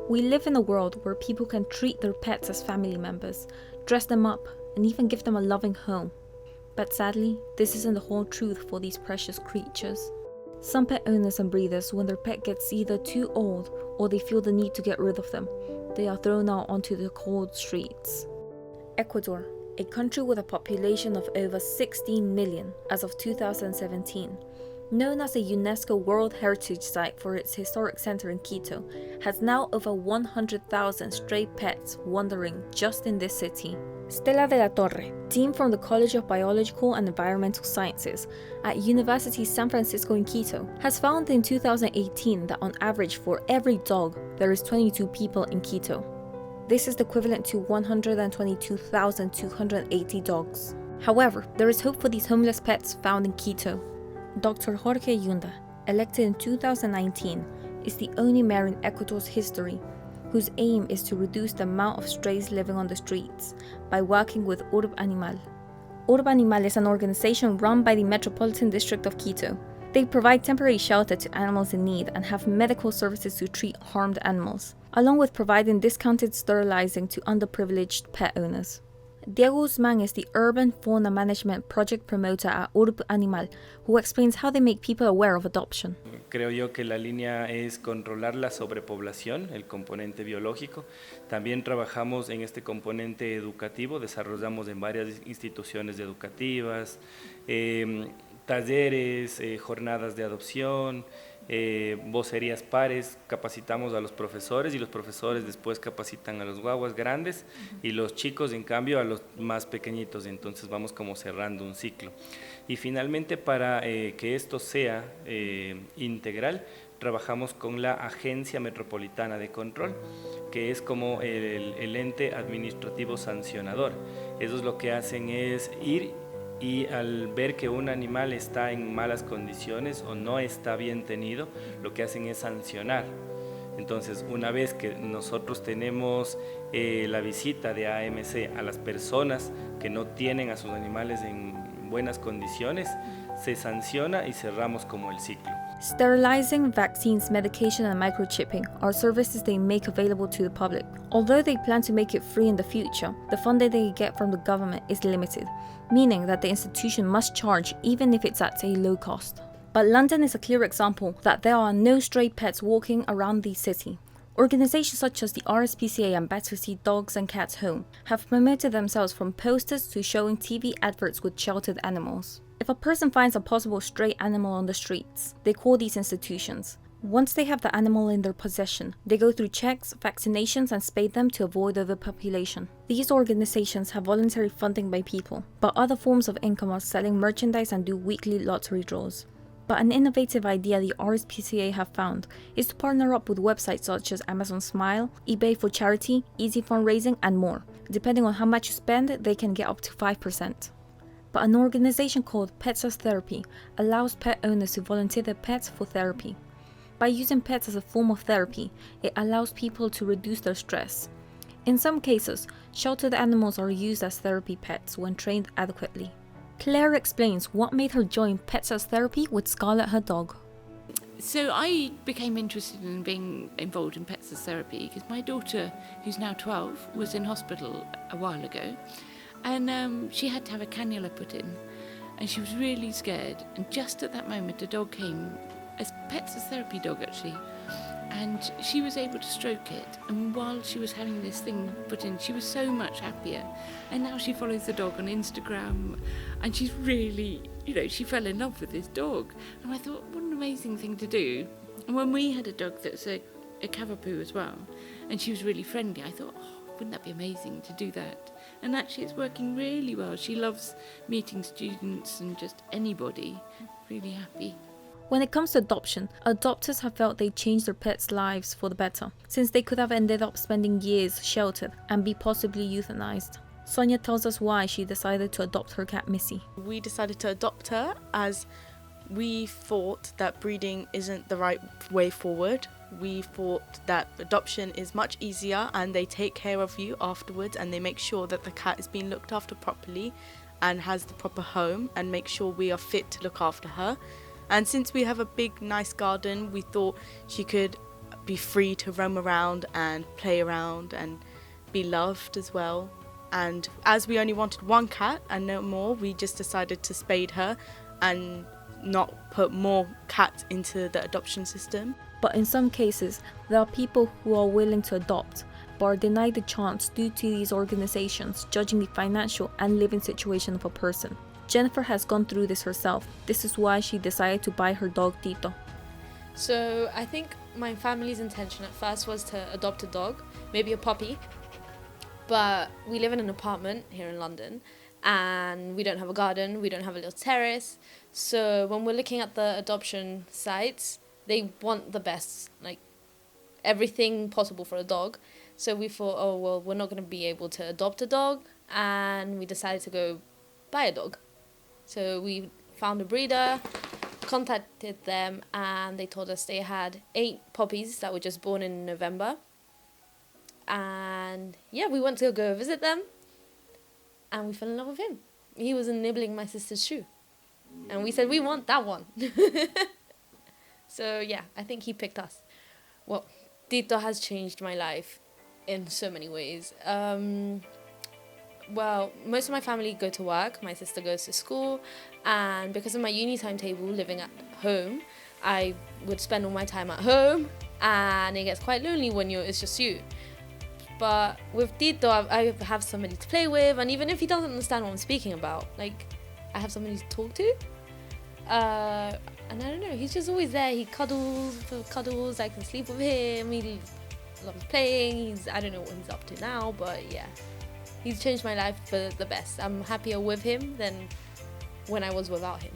We live in a world where people can treat their pets as family members, dress them up, and even give them a loving home. But sadly, this isn't the whole truth for these precious creatures. Some pet owners and breeders, when their pet gets either too old or they feel the need to get rid of them, they are thrown out onto the cold streets. Ecuador, a country with a population of over 16 million as of 2017, known as a UNESCO World Heritage Site for its historic center in Quito, has now over 100,000 stray pets wandering just in this city. Stella de la Torre, dean from the College of Biological and Environmental Sciences at University San Francisco in Quito, has found in 2018 that on average for every dog, there is 22 people in Quito. This is the equivalent to 122,280 dogs. However, there is hope for these homeless pets found in Quito. Dr. Jorge Yunda, elected in 2019, is the only mayor in Ecuador's history whose aim is to reduce the amount of strays living on the streets by working with Urb Animal. Urb Animal is an organization run by the Metropolitan District of Quito. They provide temporary shelter to animals in need and have medical services to treat harmed animals, along with providing discounted sterilizing to underprivileged pet owners. Diego Guzmán is the Urban Fauna Management Project Promoter at Urb Animal, who explains how they make people aware of adoption. Creo yo que la línea es controlar la sobrepoblación, el componente biológico. También trabajamos en este componente educativo, desarrollamos en varias instituciones educativas, talleres, jornadas de adopción, vocerías pares, capacitamos a los profesores y los profesores después capacitan a los guaguas grandes y los chicos en cambio a los más pequeñitos, entonces vamos como cerrando un ciclo. Y finalmente para que esto sea integral, trabajamos con la Agencia Metropolitana de Control, que es como el ente administrativo sancionador. Ellos lo que hacen es ir y al ver que un animal está en malas condiciones o no está bien tenido, lo que hacen es sancionar. Entonces, una vez que nosotros tenemos la visita de AMC a las personas que no tienen a sus animales en buenas condiciones, se sanciona y cerramos como el ciclo. Sterilizing, vaccines, medication, and microchipping are services they make available to the public. Although they plan to make it free in the future, the funding they get from the government is limited, meaning that the institution must charge even if it's at a low cost. But London is a clear example that there are no stray pets walking around the city. Organizations such as the RSPCA and Battersea Dogs and Cats Home have promoted themselves from posters to showing TV adverts with sheltered animals. If a person finds a possible stray animal on the streets, they call these institutions. Once they have the animal in their possession, they go through checks, vaccinations, and spay them to avoid overpopulation. These organizations have voluntary funding by people, but other forms of income are selling merchandise and do weekly lottery draws. But an innovative idea the RSPCA have found is to partner up with websites such as Amazon Smile, eBay for Charity, Easy Fundraising, and more. Depending on how much you spend, they can get up to 5%. But an organization called Pets as Therapy allows pet owners to volunteer their pets for therapy. By using pets as a form of therapy, it allows people to reduce their stress. In some cases, sheltered animals are used as therapy pets when trained adequately. Claire explains what made her join Pets as Therapy with Scarlett, her dog. So I became interested in being involved in Pets as Therapy because my daughter, who's now 12, was in hospital a while ago, and she had to have a cannula put in, and she was really scared. And just at that moment, a dog came, a Pets as Therapy dog actually, and she was able to stroke it. And while she was having this thing put in, she was so much happier. And now she follows the dog on Instagram, and she's really, she fell in love with this dog. And I thought, what an amazing thing to do. And when we had a dog that's a Cavapoo as well, and she was really friendly, I thought, wouldn't that be amazing to do that? And actually it's working really well. She loves meeting students and just anybody. Really happy. When it comes to adoption, adopters have felt they changed their pets' lives for the better, since they could have ended up spending years sheltered and be possibly euthanized. Sonia tells us why she decided to adopt her cat Missy. We decided to adopt her as we thought that breeding isn't the right way forward. We thought that adoption is much easier and they take care of you afterwards and they make sure that the cat is being looked after properly and has the proper home and make sure we are fit to look after her. And since we have a big nice garden, we thought she could be free to roam around and play around and be loved as well. And as we only wanted one cat and no more, we just decided to spade her and not put more cats into the adoption system. But in some cases, there are people who are willing to adopt, but are denied the chance due to these organizations judging the financial and living situation of a person. Jennifer has gone through this herself. This is why she decided to buy her dog Tito. So I think my family's intention at first was to adopt a dog, maybe a puppy. But we live in an apartment here in London and we don't have a garden, we don't have a little terrace. So when we're looking at the adoption sites, they want the best, like everything possible for a dog. So we thought, oh, well, we're not going to be able to adopt a dog, and we decided to go buy a dog. So we found a breeder, contacted them, and they told us they had 8 puppies that were just born in November. And yeah, we went to go visit them, and we fell in love with him. He was nibbling my sister's shoe, and we said, we want that one. So yeah, I think he picked us. Well, Tito has changed my life in so many ways. Well, most of my family go to work, my sister goes to school, and because of my uni timetable living at home, I would spend all my time at home, and it gets quite lonely when it's just you. But with Tito, I have somebody to play with, and even if he doesn't understand what I'm speaking about, like, I have somebody to talk to. And I don't know, he's just always there. He cuddles, I can sleep with him, he loves playing, I don't know what he's up to now, but yeah. He's changed my life for the best. I'm happier with him than when I was without him.